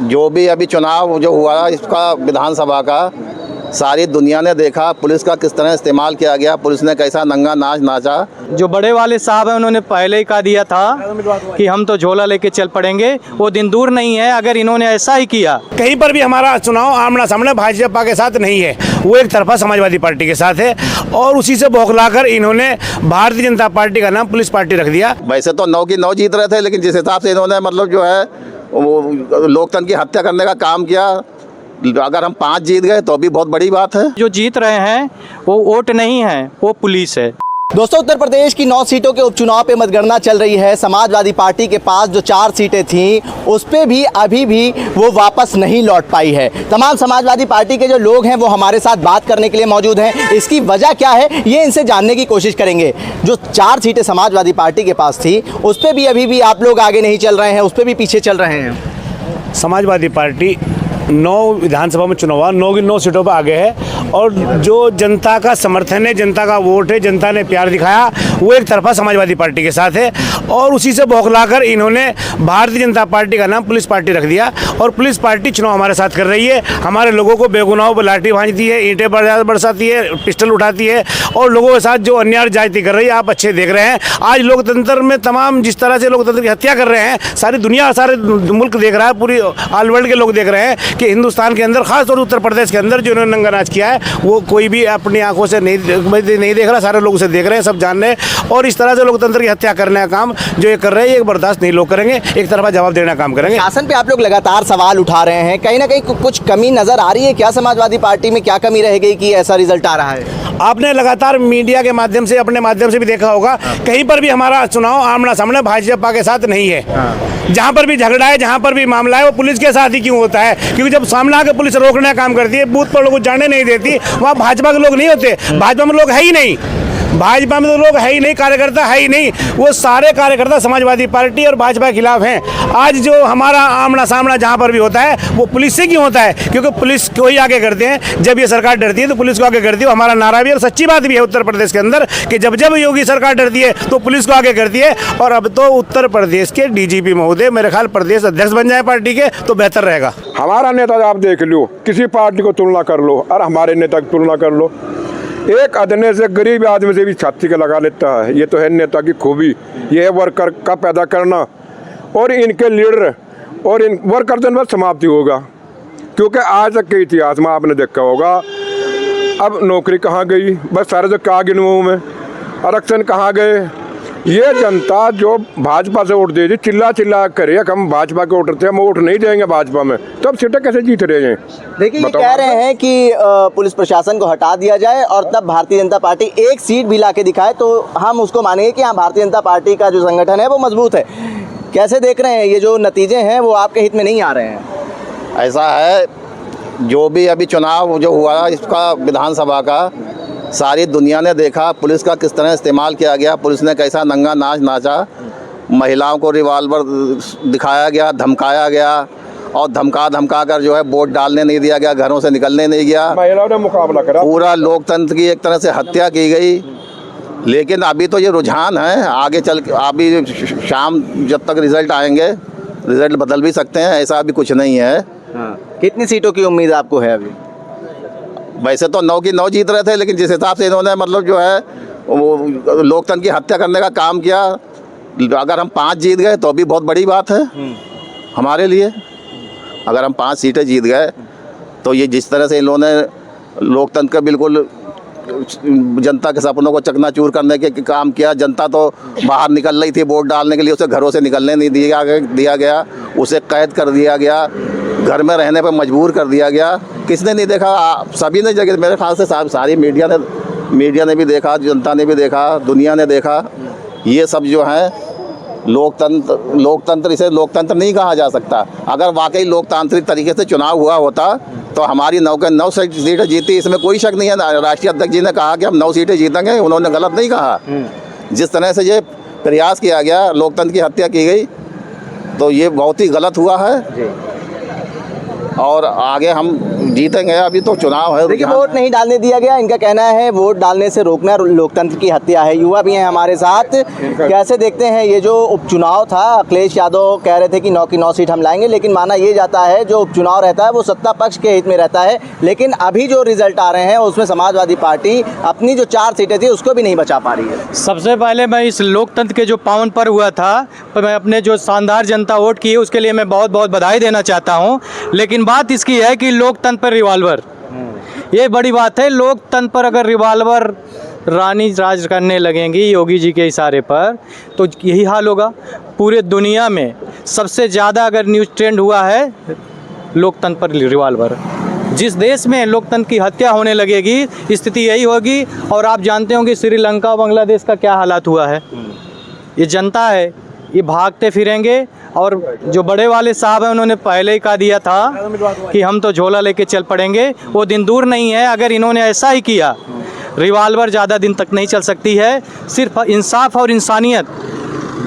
जो भी अभी चुनाव जो हुआ इसका विधानसभा का, सारी दुनिया ने देखा पुलिस का किस तरह इस्तेमाल किया गया, पुलिस ने कैसा नंगा नाच नाचा। जो बड़े वाले साहब हैं उन्होंने पहले ही कह दिया था कि हम तो झोला लेके चल पड़ेंगे, वो दिन दूर नहीं है अगर इन्होंने ऐसा ही किया। कहीं पर भी हमारा चुनाव आमना सामना भाजपा के साथ नहीं है, वो एक तरफा समाजवादी पार्टी के साथ है और उसी से बौखलाकर इन्होंने भारतीय जनता पार्टी का नाम पुलिस पार्टी रख दिया। वैसे तो 9 की 9 जीत रहे थे, लेकिन जिस हिसाब से इन्होंने मतलब जो है वो लोकतंत्र की हत्या करने का काम किया, अगर हम 5 जीत गए तो भी बहुत बड़ी बात है। जो जीत रहे हैं वो वोट नहीं है, वो पुलिस है। दोस्तों, उत्तर प्रदेश की 9 सीटों के उपचुनाव पे मतगणना चल रही है। समाजवादी पार्टी के पास जो 4 सीटें थीं उस पे भी अभी भी वो वापस नहीं लौट पाई है। तमाम समाजवादी पार्टी के जो लोग हैं वो हमारे साथ बात करने के लिए मौजूद हैं। इसकी वजह क्या है ये इनसे जानने की कोशिश करेंगे। जो 4 सीटें समाजवादी पार्टी के पास थी उस पर भी अभी भी आप लोग आगे नहीं चल रहे हैं, उस पर भी पीछे चल रहे हैं। समाजवादी पार्टी 9 विधानसभा में चुनाव हुआ, 9 की 9 सीटों पर आगे है और जो जनता का समर्थन है, जनता का वोट है, जनता ने प्यार दिखाया, वो एक तरफा समाजवादी पार्टी के साथ है और उसी से बौखलाकर इन्होंने भारतीय जनता पार्टी का नाम पुलिस पार्टी रख दिया और पुलिस पार्टी चुनाव हमारे साथ कर रही है। हमारे लोगों को बेगुनाहों पर लाठी भांजती है, ईंटें बरसाती है, पिस्टल उठाती है और लोगों के साथ जो अन्याय जाति कर रही है आप अच्छे देख रहे हैं। आज लोकतंत्र में तमाम जिस तरह से लोकतंत्र की हत्या कर रहे हैं, सारी दुनिया सारे मुल्क देख रहा है, पूरी ऑल वर्ल्ड के लोग देख रहे हैं कि हिंदुस्तान के अंदर खासतौर उत्तर प्रदेश के अंदर जो इन्होंने नंगा नाच किया है वो कोई भी अपनी आंखों से नहीं देख रहा, सारे लोग उसे देख रहे हैं, सब जान रहे हैं और इस तरह से लोकतंत्र की हत्या करने का काम जो ये कर रहे हैं ये बर्दाश्त नहीं लोग करेंगे, एक तरफा जवाब देने का काम करेंगे। शासन पे आप लोग लगातार सवाल उठा रहे हैं, कहीं ना कहीं कुछ कमी नजर आ रही है क्या? समाजवादी पार्टी में क्या कमी रह गई कि ऐसा रिजल्ट आ रहा है? आपने लगातार मीडिया के माध्यम से अपने माध्यम से भी देखा होगा, कहीं पर भी हमारा चुनाव आमना सामना भाजपा के साथ नहीं है। जहाँ पर भी झगड़ा है, जहाँ पर भी मामला है वो पुलिस के साथ ही क्यों होता है? क्योंकि जब सामने आकर पुलिस रोकने का काम करती है, बूथ पर लोगों को जाने नहीं देती, वहाँ भाजपा के लोग नहीं होते। भाजपा में लोग है ही नहीं, भाजपा में तो लोग है ही नहीं, कार्यकर्ता है ही नहीं। वो सारे कार्यकर्ता समाजवादी पार्टी और भाजपा के खिलाफ हैं। आज जो हमारा आमना सामना जहाँ पर भी होता है वो पुलिस से क्यों होता है? क्योंकि पुलिस को ही आगे करते हैं। जब ये सरकार डरती है तो पुलिस को आगे करती है। हमारा नारा भी है और सच्ची बात भी है उत्तर प्रदेश के अंदर कि जब जब योगी सरकार डरती है तो पुलिस को आगे करती है। और अब तो उत्तर प्रदेश के DGP महोदय मेरे ख्याल प्रदेश अध्यक्ष बन जाए पार्टी के तो बेहतर रहेगा। हमारा नेता आप देख लो, किसी पार्टी को तुलना कर लो और हमारे नेता की तुलना कर लो, एक अदने से गरीब आदमी से भी छाती के लगा लेता है। ये तो है नेता की खूबी, ये है वर्कर का पैदा करना और इनके लीडर और इन वर्कर दिन में समाप्ति होगा। क्योंकि आज तक के इतिहास में आपने देखा होगा, अब नौकरी कहाँ गई, बस सारे जो कहाँ गिनों में आरक्षण कहाँ गए। ये जनता जो भाजपा से वोट दे दी, चिल्ला चिल्ला करे हम भाजपा के वोटर थे, हम वोट नहीं देंगे भाजपा में, तब सीटें कैसे जीत रहे हैं? देखिए, ये कह रहे हैं कि पुलिस प्रशासन को हटा दिया जाए और तब भारतीय जनता पार्टी एक सीट भी ला के दिखाए तो हम उसको मानेंगे कि हाँ भारतीय जनता पार्टी का जो संगठन है वो मजबूत है। कैसे देख रहे हैं ये जो नतीजे हैं वो आपके हित में नहीं आ रहे हैं? ऐसा है, जो भी अभी चुनाव जो हुआ इसका विधानसभा का, सारी दुनिया ने देखा पुलिस का किस तरह इस्तेमाल किया गया, पुलिस ने कैसा नंगा नाच नाचा। महिलाओं को रिवॉल्वर दिखाया गया, धमकाया गया और धमका कर जो है वोट डालने नहीं दिया गया, घरों से निकलने नहीं गया, महिलाओं ने मुकाबला करा, पूरा लोकतंत्र की एक तरह से हत्या की गई। लेकिन अभी तो ये रुझान है, आगे चल के अभी शाम जब तक रिजल्ट आएंगे रिजल्ट बदल भी सकते हैं, ऐसा अभी कुछ नहीं है। कितनी सीटों की उम्मीद आपको है अभी? वैसे तो 9 की 9 जीत रहे थे, लेकिन जिस हिसाब से इन्होंने मतलब जो है वो लोकतंत्र की हत्या करने का काम किया, अगर हम 5 जीत गए तो भी बहुत बड़ी बात है हमारे लिए। अगर हम 5 सीटें जीत गए तो ये जिस तरह से इन्होंने लोकतंत्र का बिल्कुल जनता के सपनों को चकनाचूर करने के काम किया। जनता तो बाहर निकल रही थी वोट डालने के लिए, उसे घरों से निकलने नहीं दिया गया, उसे कैद कर दिया गया, घर में रहने पर मजबूर कर दिया गया। किसने नहीं देखा? सभी ने जगह, मेरे ख्याल से सारी मीडिया ने भी देखा, जनता ने भी देखा, दुनिया ने देखा। ये सब जो है लोकतंत्र इसे लोकतंत्र नहीं कहा जा सकता। अगर वाकई लोकतांत्रिक तरीके से चुनाव हुआ होता तो हमारी 9 के 9 सीटें जीती, इसमें कोई शक नहीं है। राष्ट्रीय अध्यक्ष जी ने कहा कि हम 9 सीटें जीतेंगे, उन्होंने गलत नहीं कहा। जिस तरह से ये प्रयास किया गया, लोकतंत्र की हत्या की गई, तो ये बहुत ही गलत हुआ है। और आगे हम जीतेंगे, अभी तो चुनाव है। देखिए वोट नहीं डालने दिया गया, इनका कहना है वोट डालने से रोकना लोकतंत्र की हत्या है। युवा भी हैं हमारे साथ, कैसे देखते हैं ये जो उपचुनाव था? अखिलेश यादव कह रहे थे कि 9 की 9 सीट हम लाएंगे, लेकिन माना ये जाता है जो उपचुनाव रहता है वो सत्ता पक्ष के हित में रहता है, लेकिन अभी जो रिजल्ट आ रहे हैं उसमें समाजवादी पार्टी अपनी जो 4 सीटें थी उसको भी नहीं बचा पा रही है। सबसे पहले मैं इस लोकतंत्र के जो पावन पर्व हुआ था, तो मैं अपने जो शानदार जनता वोट की है उसके लिए मैं बहुत बहुत बधाई देना चाहता हूं। लेकिन बात इसकी है कि लोकतंत्र पर रिवॉल्वर, ये बड़ी बात है। लोकतंत्र पर अगर रिवॉल्वर रानी राज करने लगेंगी योगी जी के इशारे पर, तो यही हाल होगा। पूरे दुनिया में सबसे ज़्यादा अगर न्यूज़ ट्रेंड हुआ है लोकतंत्र पर रिवॉल्वर। जिस देश में लोकतंत्र की हत्या होने लगेगी स्थिति यही होगी। और आप जानते होंगे श्रीलंका बांग्लादेश का क्या हालात हुआ है। ये जनता है, ये भागते फिरेंगे। और जो बड़े वाले साहब हैं उन्होंने पहले ही कहा दिया था कि हम तो झोला लेके चल पड़ेंगे, वो दिन दूर नहीं है। अगर इन्होंने ऐसा ही किया, रिवॉल्वर ज़्यादा दिन तक नहीं चल सकती है। सिर्फ इंसाफ और इंसानियत,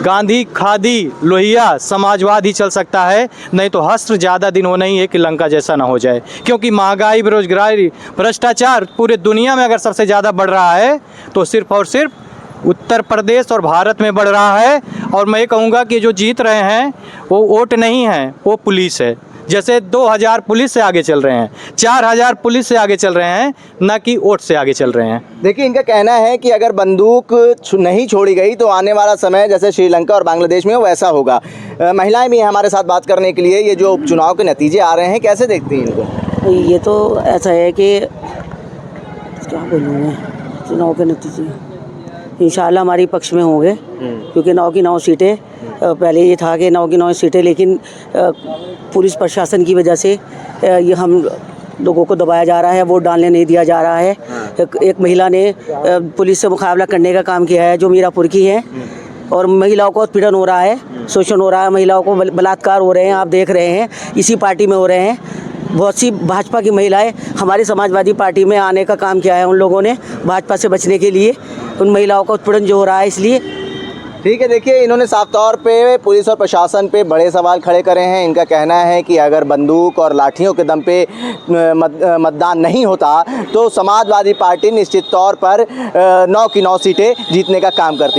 गांधी, खादी, लोहिया, समाजवाद ही चल सकता है, नहीं तो हस्त्र ज़्यादा दिन होना ही है कि लंका जैसा ना हो जाए। क्योंकि महंगाई, बेरोजगारी, भ्रष्टाचार पूरे दुनिया में अगर सबसे ज़्यादा बढ़ रहा है तो सिर्फ और सिर्फ उत्तर प्रदेश और भारत में बढ़ रहा है। और मैं ये कहूँगा कि जो जीत रहे हैं वो वोट नहीं है, वो पुलिस है। जैसे 2000 पुलिस से आगे चल रहे हैं, 4000 पुलिस से आगे चल रहे हैं, ना कि वोट से आगे चल रहे हैं। देखिए इनका कहना है कि अगर बंदूक नहीं छोड़ी गई तो आने वाला समय जैसे श्रीलंका और बांग्लादेश में वैसा होगा। महिलाएं भी हैं हमारे साथ बात करने के लिए। ये जो उपचुनाव के नतीजे आ रहे हैं कैसे देखती हैं इनको? ये तो ऐसा है कि क्या बोलूँ मैं, चुनाव के नतीजे इंशाल्लाह हमारी पक्ष में होंगे, क्योंकि 9 की 9 सीटें, पहले ये था कि 9 की 9 सीटें, लेकिन पुलिस प्रशासन की वजह से ये हम लोगों को दबाया जा रहा है, वोट डालने नहीं दिया जा रहा है। एक महिला ने पुलिस से मुकाबला करने का काम किया है जो मीरापुर की है, और महिलाओं को उत्पीड़न हो रहा है, शोषण हो रहा है, महिलाओं को बलात्कार हो रहे हैं, आप देख रहे हैं, इसी पार्टी में हो रहे हैं। बहुत सी भाजपा की महिलाएं हमारी समाजवादी पार्टी में आने का काम किया है उन लोगों ने, भाजपा से बचने के लिए। उन महिलाओं का उत्पीड़न जो हो रहा है, इसलिए ठीक है। देखिए इन्होंने साफ तौर पे पुलिस और प्रशासन पे बड़े सवाल खड़े करे हैं। इनका कहना है कि अगर बंदूक और लाठियों के दम पे मतदान नहीं होता तो समाजवादी पार्टी निश्चित तौर पर 9 की 9 सीटें जीतने का काम करती।